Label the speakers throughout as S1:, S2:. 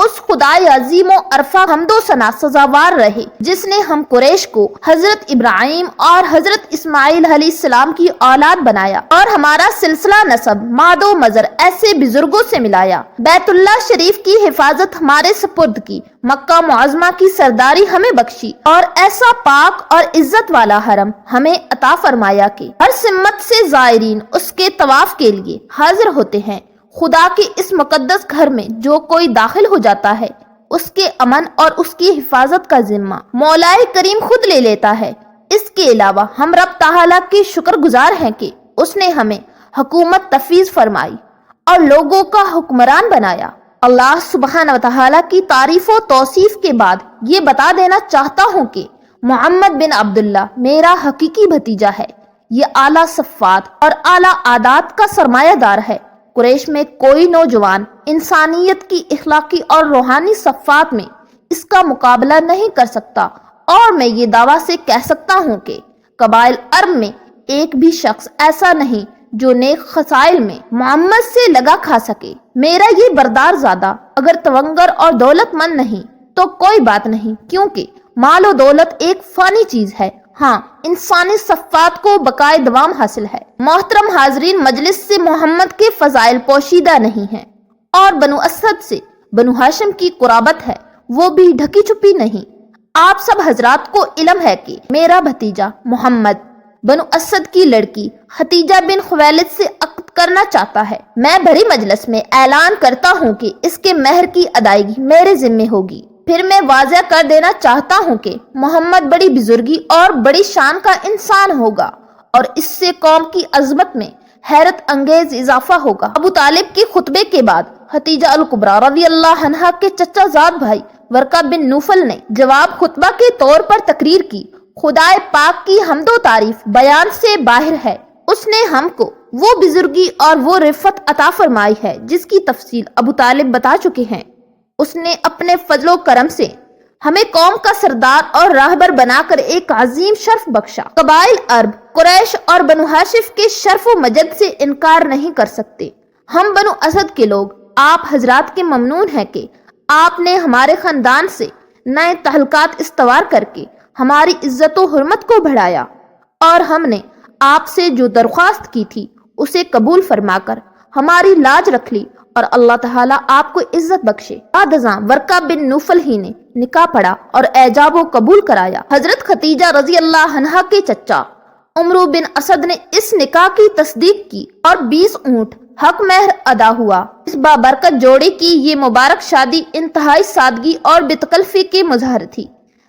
S1: اس خدائے عظیم و عرفہ حمد و ثنا سزاوار رہے جس نے ہم قریش کو حضرت ابراہیم اور حضرت اسماعیل علیہ السلام کی اولاد بنایا اور ہمارا سلسلہ نسب ماد و مظہر ایسے بزرگوں سے ملایا، بیت اللہ شریف کی حفاظت ہمارے سپرد کی، مکہ معظمہ کی سرداری ہمیں بخشی اور ایسا پاک اور عزت والا حرم ہمیں عطا فرمایا کہ ہر سمت سے زائرین اس کے طواف کے لیے حاضر ہوتے ہیں۔ خدا کے اس مقدس گھر میں جو کوئی داخل ہو جاتا ہے اس کے امن اور اس کی حفاظت کا ذمہ مولا کریم خود لے لیتا ہے۔ اس کے علاوہ ہم رب تعالیٰ کے شکر گزار ہیں کہ اس نے ہمیں حکومت تفویض فرمائی اور لوگوں کا حکمران بنایا۔ اللہ سبحانہ و تعالیٰ کی تعریف و توصیف کے بعد یہ بتا دینا چاہتا ہوں کہ محمد بن عبداللہ میرا حقیقی بھتیجا ہے۔ یہ اعلیٰ صفات اور اعلیٰ عادات کا سرمایہ دار ہے۔ قریش میں کوئی نوجوان انسانیت کی اخلاقی اور روحانی صفات میں اس کا مقابلہ نہیں کر سکتا، اور میں یہ دعویٰ سے کہہ سکتا ہوں کہ قبائل عرب میں ایک بھی شخص ایسا نہیں جو نیک خصائل میں محمد سے لگا کھا سکے۔ میرا یہ بردار زادہ اگر تونگر اور دولت مند نہیں تو کوئی بات نہیں، کیونکہ مال و دولت ایک فانی چیز ہے، ہاں انسانی صفات کو بقائے دوام حاصل ہے۔ محترم حاضرین، مجلس سے محمد کے فضائل پوشیدہ نہیں ہیں، اور بنو اسد سے بنو ہاشم کی قرابت ہے، وہ بھی ڈھکی چھپی نہیں۔ آپ سب حضرات کو علم ہے کہ میرا بھتیجا محمد بنو اسد کی لڑکی ختیجہ بن خویلد سے عقد کرنا چاہتا ہے۔ میں بھری مجلس میں اعلان کرتا ہوں کہ اس کے مہر کی ادائیگی میرے ذمے ہوگی۔ پھر میں واضح کر دینا چاہتا ہوں کہ محمد بڑی بزرگی اور بڑی شان کا انسان ہوگا، اور اس سے قوم کی عظمت میں حیرت انگیز اضافہ ہوگا۔ ابو طالب کے خطبے کے بعد ختیجہ الکبریٰ رضی اللہ عنہا کے چچا زاد بھائی ورقہ بن نوفل نے جواب خطبہ کے طور پر تقریر کی۔ خدائے پاک کی حمد و تعریف بیان سے باہر ہے، اس نے ہم کو وہ بزرگی اور وہ رفت عطا فرمائی ہے جس کی تفصیل ابو طالب بتا چکے ہیں۔ اس نے اپنے فضل و کرم سے ہمیں قوم کا سردار اور راہبر بنا کر ایک عظیم شرف بخشا۔ قبائل عرب قریش اور بنو ہاشم کے شرف و مجد سے انکار نہیں کر سکتے۔ ہم بنو اسد کے لوگ آپ حضرات کے ممنون ہیں کہ آپ نے ہمارے خاندان سے نئے تعلقات استوار کر کے ہماری عزت و حرمت کو بڑھایا، اور ہم نے آپ سے جو درخواست کی تھی اسے قبول فرما کر ہماری لاج رکھ لی، اور اللہ تعالیٰ آپ کو عزت بخشے۔ بعد ازاں ورقہ بن نوفل ہی نے نکاح پڑھا اور اعجاب و قبول کرایا۔ حضرت ختیجہ رضی اللہ عنہا کے چچا عمرو بن اسد نے اس نکاح کی تصدیق کی اور 20 اونٹ حق مہر ادا ہوا۔ اس بابرکت جوڑے کی یہ مبارک شادی انتہائی سادگی اور بے تکلفی کے مظہر تھی۔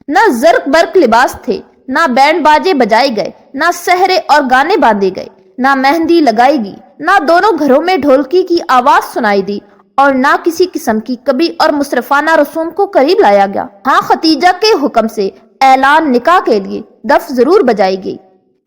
S1: نہ زرق برق لباس تھے، نہ بینڈ باجے بجائے گئے، نہ سہرے اور گانے باندھے گئے، نہ مہندی لگائی گئی، نہ دونوں گھروں میں ڈھولکی کی آواز سنائی دی، اور نہ کسی قسم کی کبھی اور مصرفانہ رسوم کو قریب لایا گیا۔ ہاں خدیجہ کے حکم سے اعلان نکاح کے لیے دف ضرور بجائی گئی،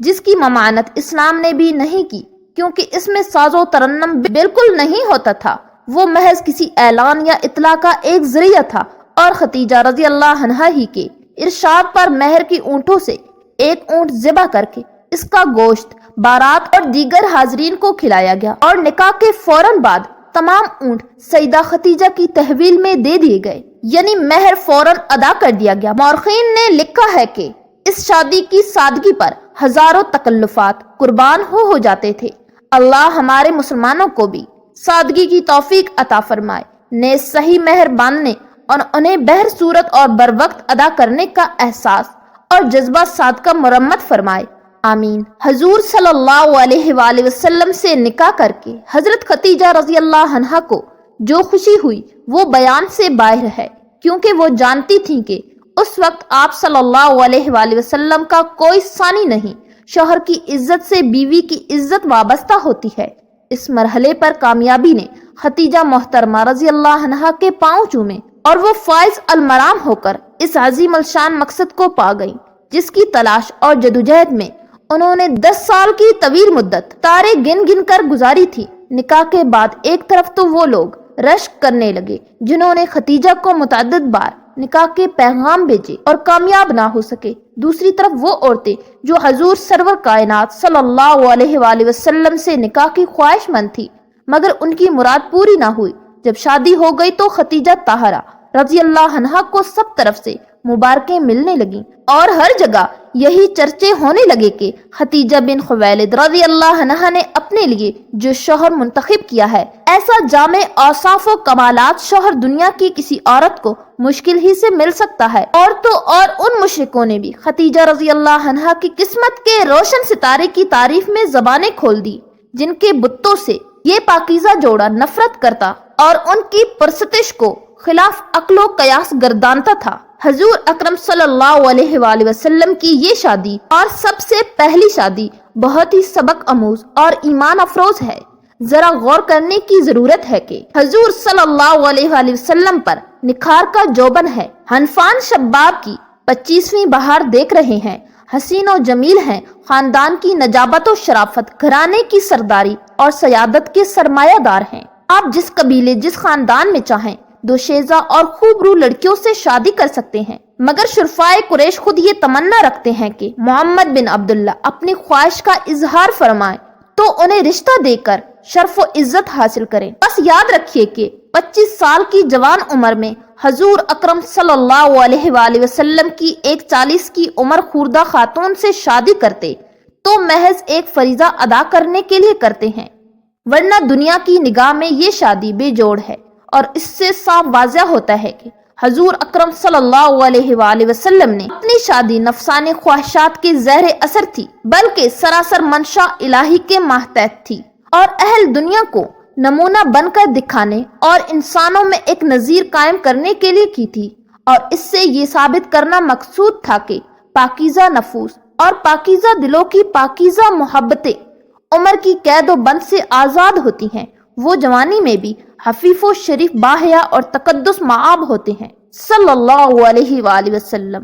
S1: جس کی ممانعت اسلام نے بھی نہیں کی، کیونکہ اس میں ساز و ترنم بالکل نہیں ہوتا تھا، وہ محض کسی اعلان یا اطلاع کا ایک ذریعہ تھا، اور ختیجہ رضی اللہ عنہا ہی کے ارشاد پر مہر کی اونٹوں سے ایک اونٹ ذبح کر کے اس کا گوشت بارات اور دیگر حاضرین کو کھلایا گیا، اور نکاح کے فوراً بعد تمام اونٹ سیدہ ختیجہ کی تحویل میں دے دیے گئے، یعنی مہر فوراً ادا کر دیا گیا۔ مورخین نے لکھا ہے کہ اس شادی کی سادگی پر ہزاروں تکلفات قربان ہو جاتے تھے۔ اللہ ہمارے مسلمانوں کو بھی سادگی کی توفیق عطا فرمائے، نے صحیح مہر باندھنے اور انہیں بہر صورت اور بر وقت ادا کرنے کا احساس اور جذبہ صادقہ مرمت فرمائے، آمین۔ حضور صلی اللہ علیہ وآلہ وسلم سے نکاح کر کے حضرت ختیجہ رضی اللہ عنہا کو جو خوشی ہوئی وہ بیان سے باہر ہے، کیونکہ وہ جانتی تھیں کہ اس وقت آپ صلی اللہ علیہ وآلہ وسلم کا کوئی ثانی نہیں۔ شوہر کی عزت سے بیوی کی عزت وابستہ ہوتی ہے۔ اس مرحلے پر کامیابی نے ختیجہ محترمہ رضی اللہ عنہا کے پاؤں چومے، اور وہ فائز المرام ہو کر اس عظیم الشان مقصد کو پا گئیں، جس کی تلاش اور جدوجہد میں انہوں نے 10 سال کی طویل مدت تارے گن گن کر گزاری تھی۔ نکاح کے بعد ایک طرف تو وہ لوگ رشک کرنے لگے جنہوں نے ختیجہ کو متعدد بار نکاح کے پیغام بھیجے اور کامیاب نہ ہو سکے، دوسری طرف وہ عورتیں جو حضور سرور کائنات صلی اللہ علیہ وآلہ وسلم سے نکاح کی خواہش مند تھی، مگر ان کی مراد پوری نہ ہوئی۔ جب شادی ہو گئی تو ختیجہ طاہرہ رضی اللہ عنہا کو سب طرف سے مبارکیں ملنے لگیں اور ہر جگہ یہی چرچے ہونے لگے کہ خدیجہ بن خویلد رضی اللہ عنہا نے اپنے لیے جو شوہر منتخب کیا ہے، ایسا جامع اوصاف و کمالات شوہر دنیا کی کسی عورت کو مشکل ہی سے مل سکتا ہے۔ اور تو اور ان مشرکوں نے بھی خدیجہ رضی اللہ عنہا کی قسمت کے روشن ستارے کی تعریف میں زبانیں کھول دی، جن کے بتوں سے یہ پاکیزہ جوڑا نفرت کرتا اور ان کی پرستش کو خلاف عقل و قیاس گردانتا تھا۔ حضور اکرم صلی اللہ علیہ وآلہ وسلم کی یہ شادی اور سب سے پہلی شادی بہت ہی سبق آموز اور ایمان افروز ہے۔ ذرا غور کرنے کی ضرورت ہے کہ حضور صلی اللہ علیہ وآلہ وسلم پر نکھار کا جوبن ہے، حنفان شباب کی 25ویں بہار دیکھ رہے ہیں، حسین و جمیل ہیں، خاندان کی نجابت و شرافت، گھرانے کی سرداری اور سیادت کے سرمایہ دار ہیں۔ آپ جس قبیلے جس خاندان میں چاہیں دوشیزہ اور خوب رو لڑکیوں سے شادی کر سکتے ہیں، مگر شرفائے قریش خود یہ تمنا رکھتے ہیں کہ محمد بن عبداللہ اپنی خواہش کا اظہار فرمائیں تو انہیں رشتہ دے کر شرف و عزت حاصل کریں۔ بس یاد رکھیے کہ 25 سال کی جوان عمر میں حضور اکرم صلی اللہ علیہ وآلہ وسلم کی ایک 40 کی عمر خوردہ خاتون سے شادی کرتے تو محض ایک فریضہ ادا کرنے کے لیے کرتے ہیں، ورنہ دنیا کی نگاہ میں یہ شادی بے جوڑ ہے۔ اور اس سے صاف واضح ہوتا ہے کہ حضور اکرم صلی اللہ علیہ وآلہ وسلم نے اپنی شادی نفسانی خواہشات کے زہر اثر تھی، بلکہ سراسر منشا الہی کے ماتحت تھی اور اہل دنیا کو نمونہ بن کر دکھانے اور انسانوں میں ایک نظیر قائم کرنے کے لیے کی تھی، اور اس سے یہ ثابت کرنا مقصود تھا کہ پاکیزہ نفوس اور پاکیزہ دلوں کی پاکیزہ محبتیں عمر کی قید و بند سے آزاد ہوتی ہیں، وہ جوانی میں بھی حفیف و شریف باحیا اور تقدس معاب ہوتے ہیں۔ صلی اللہ علیہ وآلہ وسلم۔